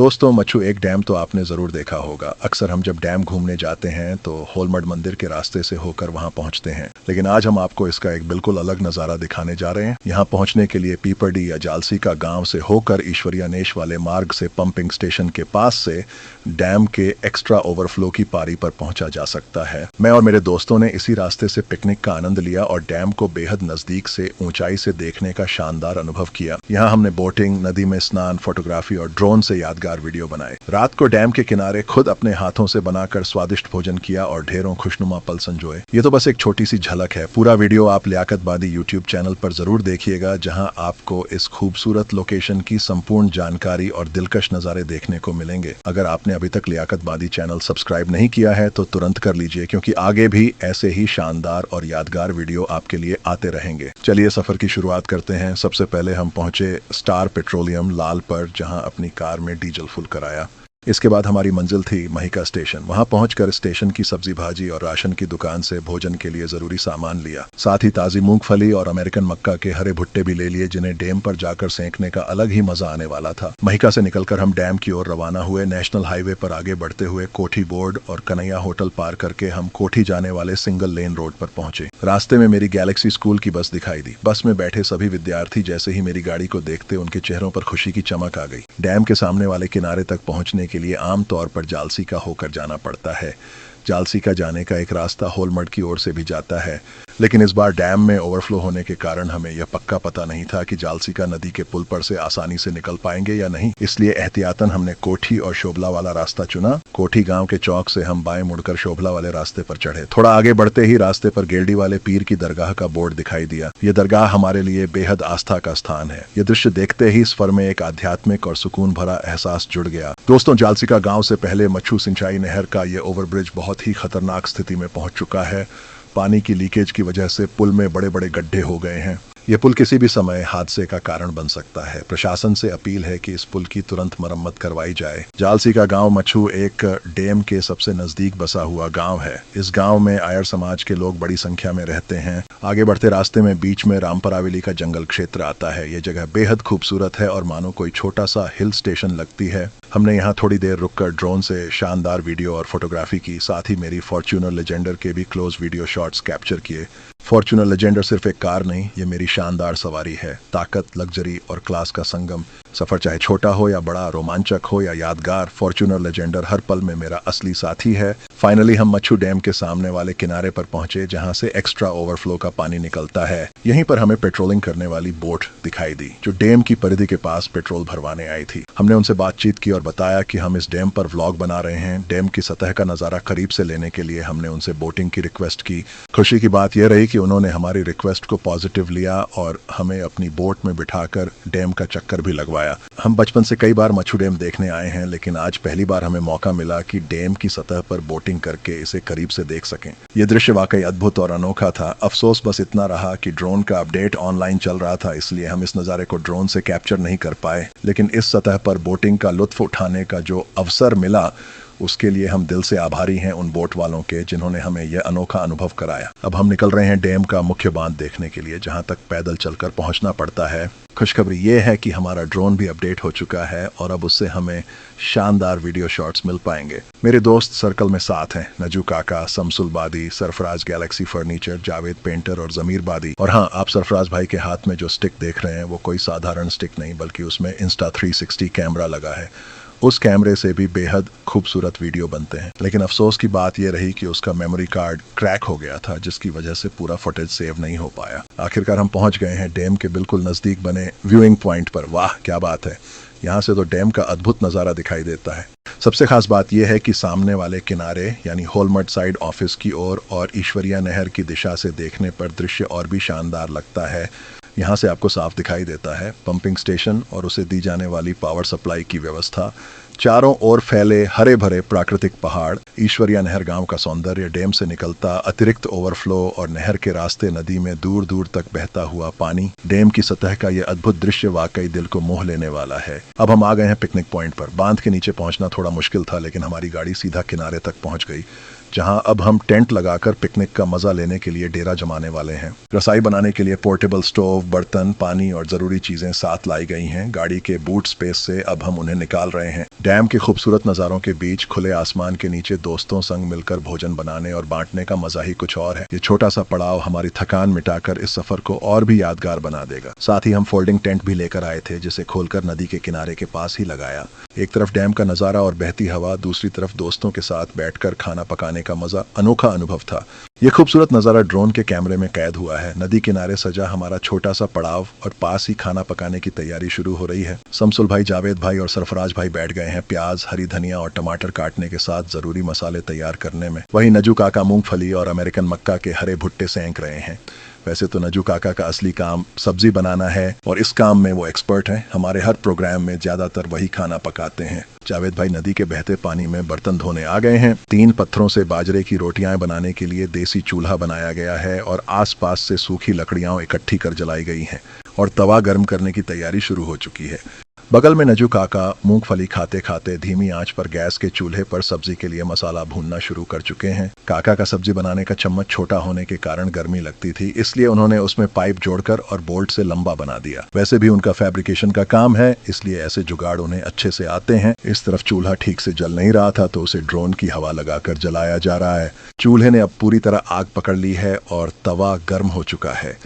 दोस्तों, मच्छू एक डैम तो आपने ज़रूर देखा होगा। अक्सर हम जब डैम घूमने जाते हैं तो होलमड मंदिर के रास्ते से होकर वहां पहुंचते हैं, लेकिन आज हम आपको इसका एक बिल्कुल अलग नज़ारा दिखाने जा रहे हैं। यहां पहुंचने के लिए पीपरडी या जालसी का गांव से होकर ईश्वरिया नेश वाले मार्ग से पंपिंग स्टेशन के पास से डैम के एक्स्ट्रा ओवरफ्लो की पारी पर पहुंचा जा सकता है। मैं और मेरे दोस्तों ने इसी रास्ते से पिकनिक का आनंद लिया और डैम को बेहद नजदीक से ऊंचाई से देखने का शानदार अनुभव किया। यहाँ हमने बोटिंग, नदी में स्नान, फोटोग्राफी और ड्रोन से यादगार वीडियो बनाए। रात को डैम के किनारे खुद अपने हाथों से बनाकर स्वादिष्ट भोजन किया और ढेरों खुशनुमा पल संजोए। ये तो बस एक छोटी सी झलक है। पूरा वीडियो आप लियाकत बादी यूट्यूब चैनल पर जरूर देखिएगा, जहां आपको इस खूबसूरत लोकेशन की संपूर्ण जानकारी और दिलकश नजारे देखने को मिलेंगे। अगर आपने अभी तक लियाकत बादी चैनल सब्सक्राइब नहीं किया है तो तुरंत कर लीजिए, क्योंकि आगे भी ऐसे ही शानदार और यादगार वीडियो आपके लिए आते रहेंगे। चलिए सफर की शुरुआत करते हैं। सबसे पहले हम पहुंचे स्टार पेट्रोलियम लाल पर, जहां अपनी कार में डीजल फुल कराया। इसके बाद हमारी मंजिल थी महिका स्टेशन। वहां पहुंचकर स्टेशन की सब्जी भाजी और राशन की दुकान से भोजन के लिए जरूरी सामान लिया। साथ ही ताजी मूंगफली और अमेरिकन मक्का के हरे भुट्टे भी ले लिए, जिन्हें डैम पर जाकर सेंकने का अलग ही मजा आने वाला था। महिका से निकलकर हम डैम की ओर रवाना हुए। नेशनल हाईवे पर आगे बढ़ते हुए कोठी बोर्ड और कन्हैया होटल पार करके हम कोठी जाने वाले सिंगल लेन रोड पर पहुंचे। रास्ते में मेरी गैलेक्सी स्कूल की बस दिखाई दी। बस में बैठे सभी विद्यार्थी जैसे ही मेरी गाड़ी को देखते उनके चेहरों पर खुशी की चमक आ गई। डैम के सामने वाले किनारे तक पहुंचने के लिए आमतौर पर जालसी का होकर जाना पड़ता है। जालसी का जाने का एक रास्ता होलमड की ओर से भी जाता है, लेकिन इस बार डैम में ओवरफ्लो होने के कारण हमें यह पक्का पता नहीं था कि जालसी का नदी के पुल पर से आसानी से निकल पाएंगे या नहीं। इसलिए एहतियातन हमने कोठी और शोभला वाला रास्ता चुना। कोठी गांव के चौक से हम बाएं मुड़कर शोभला वाले रास्ते पर चढ़े। थोड़ा आगे बढ़ते ही रास्ते पर गेल्डी वाले पीर की दरगाह का बोर्ड दिखाई दिया। यह दरगाह हमारे लिए बेहद आस्था का स्थान है। यह दृश्य देखते ही स्वर में एक आध्यात्मिक और सुकून भरा एहसास जुड़ गया। दोस्तों, जालसी का गांव से पहले मच्छू सिंचाई नहर का यह ओवरब्रिज बहुत ही खतरनाक स्थिति में पहुंच चुका है। पानी की लीकेज की वजह से पुल में बड़े बड़े गड्ढे हो गए हैं। यह पुल किसी भी समय हादसे का कारण बन सकता है। प्रशासन से अपील है कि इस पुल की तुरंत मरम्मत करवाई जाए। जालसी का गांव मच्छू एक डैम के सबसे नजदीक बसा हुआ गांव है। इस गांव में आयर समाज के लोग बड़ी संख्या में रहते हैं। आगे बढ़ते रास्ते में बीच में रामपराविली का जंगल क्षेत्र आता है। यह जगह बेहद खूबसूरत है और मानो कोई छोटा सा हिल स्टेशन लगती है। हमने यहाँ थोड़ी देर रुककर ड्रोन से शानदार वीडियो और फोटोग्राफी की। साथ ही मेरी फॉर्च्यूनर लेजेंडर के भी क्लोज वीडियो शॉट्स कैप्चर किए। फॉर्च्यूनर लेजेंडर सिर्फ एक कार नहीं, ये मेरी शानदार सवारी है। ताकत, लग्जरी और क्लास का संगम। सफर चाहे छोटा हो या बड़ा, रोमांचक हो या यादगार, फॉर्च्यूनर लेजेंडर हर पल में मेरा असली साथी है। फाइनली हम मच्छू डैम के सामने वाले किनारे पर पहुंचे, जहां से एक्स्ट्रा ओवरफ्लो का पानी निकलता है। यहीं पर हमें पेट्रोलिंग करने वाली बोट दिखाई दी, जो डैम की परिधि के पास पेट्रोल भरवाने आई थी। हमने उनसे बातचीत की और बताया कि हम इस डैम पर व्लॉग बना रहे हैं। डैम की सतह का नजारा करीब से लेने के लिए हमने उनसे बोटिंग की रिक्वेस्ट की। खुशी की बात यह रही कि उन्होंने हमारी रिक्वेस्ट को पॉजिटिव लिया और हमें अपनी बोट में बिठाकर डैम का चक्कर भी लगवाया। हम बचपन से कई बार मच्छू डैम देखने आए हैं, लेकिन आज पहली बार हमें मौका मिला कि डैम की सतह पर बोटिंग करके इसे करीब से देख सकें। यह दृश्य वाकई अद्भुत और अनोखा था। अफसोस बस इतना रहा कि ड्रोन का अपडेट ऑनलाइन चल रहा था, इसलिए हम इस नज़ारे को ड्रोन से कैप्चर नहीं कर पाए। लेकिन इस सतह पर बोटिंग का लुत्फ उठाने का जो अवसर मिला, उसके लिए हम दिल से आभारी हैं उन बोट वालों के, जिन्होंने हमें यह अनोखा अनुभव कराया। अब हम निकल रहे हैं डैम का मुख्य बांध देखने के लिए, जहां तक पैदल चलकर पहुंचना पड़ता है। खुशखबरी ये है कि हमारा ड्रोन भी अपडेट हो चुका है और अब उससे हमें शानदार वीडियो शॉट्स मिल पाएंगे। मेरे दोस्त सर्कल में साथ हैं। नजू काका, समसुल बादी, Sarfaraz Galaxy furniture, Javed painter और जमीर बादी। और हाँ, आप सरफराज भाई के हाथ में जो स्टिक देख रहे हैं वो कोई साधारण स्टिक नहीं, बल्कि उसमें इंस्टा 360 कैमरा लगा है। उस कैमरे से भी बेहद खूबसूरत वीडियो बनते हैं। लेकिन अफसोस की बात यह रही कि उसका मेमोरी कार्ड क्रैक हो गया था, जिसकी वजह से पूरा फुटेज सेव नहीं हो पाया। आखिरकार हम पहुंच गए हैं डैम के बिल्कुल नजदीक बने व्यूइंग पॉइंट पर। वाह क्या बात है, यहाँ से तो डैम का अद्भुत नजारा दिखाई देता है। सबसे खास बात यह है कि सामने वाले किनारे यानी होलमड साइड ऑफिस की ओर और ईश्वरिया नहर की दिशा से देखने पर दृश्य और भी शानदार लगता है। यहाँ से आपको साफ दिखाई देता है पंपिंग स्टेशन और उसे दी जाने वाली पावर सप्लाई की व्यवस्था। चारों ओर फैले हरे भरे प्राकृतिक पहाड़, ईश्वरिया नहर गांव का सौंदर्य, डैम से निकलता अतिरिक्त ओवरफ्लो और नहर के रास्ते नदी में दूर दूर तक बहता हुआ पानी। डैम की सतह का यह अद्भुत दृश्य वाकई दिल को मोह लेने वाला है। अब हम आ गए हैं पिकनिक पॉइंट पर। बांध के नीचे पहुंचना थोड़ा मुश्किल था, लेकिन हमारी गाड़ी सीधा किनारे तक पहुंच गई। जहां अब हम टेंट लगाकर पिकनिक का मजा लेने के लिए डेरा जमाने वाले हैं। रसाई बनाने के लिए पोर्टेबल स्टोव, बर्तन, पानी और जरूरी चीजें साथ लाई गई हैं। गाड़ी के बूट स्पेस से अब हम उन्हें निकाल रहे हैं। डैम के खूबसूरत नजारों के बीच खुले आसमान के नीचे दोस्तों संग मिलकर भोजन बनाने और बांटने का मजा ही कुछ और है। ये छोटा सा पड़ाव हमारी थकान मिटाकर इस सफर को और भी यादगार बना देगा। साथ ही हम फोल्डिंग टेंट भी लेकर आए थे, जिसे खोलकर नदी के किनारे के पास ही लगाया। एक तरफ डैम का नजारा और बहती हवा, दूसरी तरफ दोस्तों के साथ बैठकर खाना पकाने का मजा अनोखा अनुभव था। ये खूबसूरत नजारा ड्रोन के कैमरे में कैद हुआ है। नदी किनारे सजा हमारा छोटा सा पड़ाव और पास ही खाना पकाने की तैयारी शुरू हो रही है। शमसुल भाई, जावेद भाई और सरफराज भाई बैठ गए हैं प्याज, हरी धनिया और टमाटर काटने के साथ जरूरी मसाले तैयार करने में। वहीं नजू काका मूंगफली और अमेरिकन मक्का के हरे भुट्टे सेंक रहे हैं। वैसे तो नजू काका का असली काम सब्जी बनाना है और इस काम में वो एक्सपर्ट हैं। हमारे हर प्रोग्राम में ज्यादातर वही खाना पकाते हैं। जावेद भाई नदी के बहते पानी में बर्तन धोने आ गए हैं। 3 पत्थरों से बाजरे की रोटियां बनाने के लिए देसी चूल्हा बनाया गया है और आसपास से सूखी लकड़ियां इकट्ठी कर जलाई गई हैं और तवा गर्म करने की तैयारी शुरू हो चुकी है। बगल में नजू काका मूंगफली खाते खाते धीमी आंच पर गैस के चूल्हे पर सब्जी के लिए मसाला भूनना शुरू कर चुके हैं। काका का सब्जी बनाने का चम्मच छोटा होने के कारण गर्मी लगती थी, इसलिए उन्होंने उसमें पाइप जोड़कर और बोल्ट से लंबा बना दिया। वैसे भी उनका फैब्रिकेशन का काम है, इसलिए ऐसे जुगाड़ उन्हें अच्छे से आते हैं। इस तरफ चूल्हा ठीक से जल नहीं रहा था तो उसे ड्रोन की हवा लगाकर जलाया जा रहा है। चूल्हे ने अब पूरी तरह आग पकड़ ली है और तवा गर्म हो चुका है।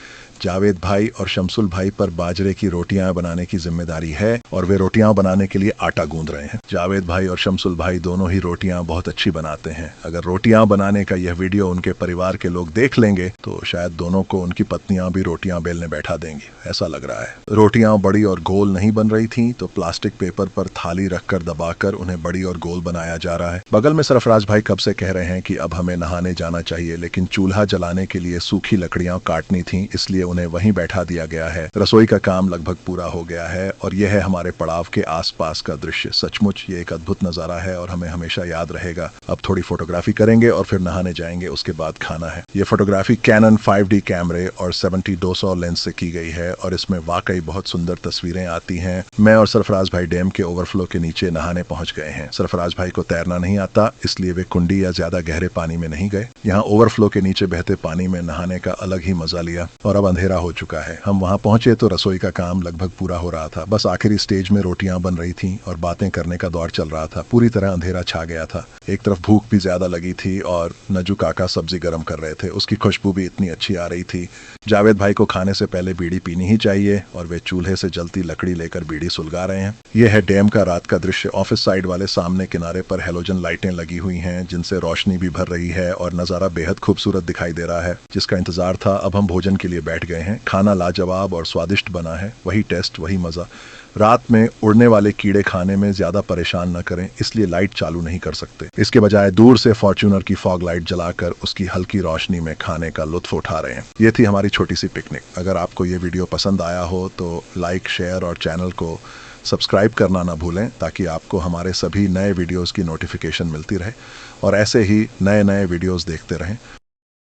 जावेद भाई और शमसुल भाई पर बाजरे की रोटियां बनाने की जिम्मेदारी है और वे रोटियां बनाने के लिए आटा गूंद रहे हैं। जावेद भाई और शमसुल भाई दोनों ही रोटियां बहुत अच्छी बनाते हैं। अगर रोटियां बनाने का यह वीडियो उनके परिवार के लोग देख लेंगे तो शायद दोनों को उनकी पत्नियां भी रोटियां बेलने बैठा देंगी, ऐसा लग रहा है। रोटियां बड़ी और गोल नहीं बन रही थी तो प्लास्टिक पेपर पर थाली रखकर दबाकर उन्हें बड़ी और गोल बनाया जा रहा है। बगल में सरफराज भाई कब से कह रहे हैं कि अब हमें नहाने जाना चाहिए, लेकिन चूल्हा जलाने के लिए सूखी लकड़ियां काटनी थी, इसलिए उन्हें वहीं बैठा दिया गया है। रसोई का काम लगभग पूरा हो गया है और यह है हमारे पड़ाव के आसपास का दृश्य। सचमुच ये एक अद्भुत नजारा है और हमें हमेशा याद रहेगा। अब थोड़ी फोटोग्राफी करेंगे और फिर नहाने जाएंगे, उसके बाद खाना है। ये फोटोग्राफी कैनन 5D कैमरे और 70-200 लेंस से की गई है और इसमें वाकई बहुत सुंदर तस्वीरें आती हैं। मैं और सरफराज भाई डैम के ओवरफ्लो के नीचे नहाने पहुंच गए हैं। सरफराज भाई को तैरना नहीं आता, इसलिए वे कुंडी या ज्यादा गहरे पानी में नहीं गए। यहाँ ओवरफ्लो के नीचे बहते पानी में नहाने का अलग ही मजा लिया और अब अंधेरा हो चुका है। हम वहां पहुंचे तो रसोई का काम लगभग पूरा हो रहा था। बस आखिरी स्टेज में रोटियां बन रही थीं और बातें करने का दौर चल रहा था। पूरी तरह अंधेरा छा गया था। एक तरफ भूख भी ज्यादा लगी थी और नजू काका सब्जी गर्म कर रहे थे, उसकी खुशबू भी इतनी अच्छी आ रही थी। जावेद भाई को खाने से पहले बीड़ी पीनी ही चाहिए और वे चूल्हे से जलती लकड़ी लेकर बीड़ी सुलगा रहे हैं। यह है डैम का रात का दृश्य। ऑफिस साइड वाले सामने किनारे पर हेलोजन लाइटें लगी हुई हैं, जिनसे रोशनी भी भर रही है और नजारा बेहद खूबसूरत दिखाई दे रहा है। जिसका इंतजार था, अब हम भोजन के लिए बैठ गए हैं। खाना लाजवाब और स्वादिष्ट बना है। वही टेस्ट, वही मजा। रात में उड़ने वाले कीड़े खाने में ज्यादा परेशान न करें, इसलिए लाइट चालू नहीं कर सकते। इसके बजाय दूर से फॉर्च्यूनर की फॉग लाइट जलाकर उसकी हल्की रोशनी में खाने का लुत्फ उठा रहे हैं। ये थी हमारी छोटी सी पिकनिक। अगर आपको ये वीडियो पसंद आया हो तो लाइक, शेयर और चैनल को सब्सक्राइब करना ना भूलें, ताकि आपको हमारे सभी नए वीडियोस की नोटिफिकेशन मिलती रहे और ऐसे ही नए नए वीडियोस देखते रहें।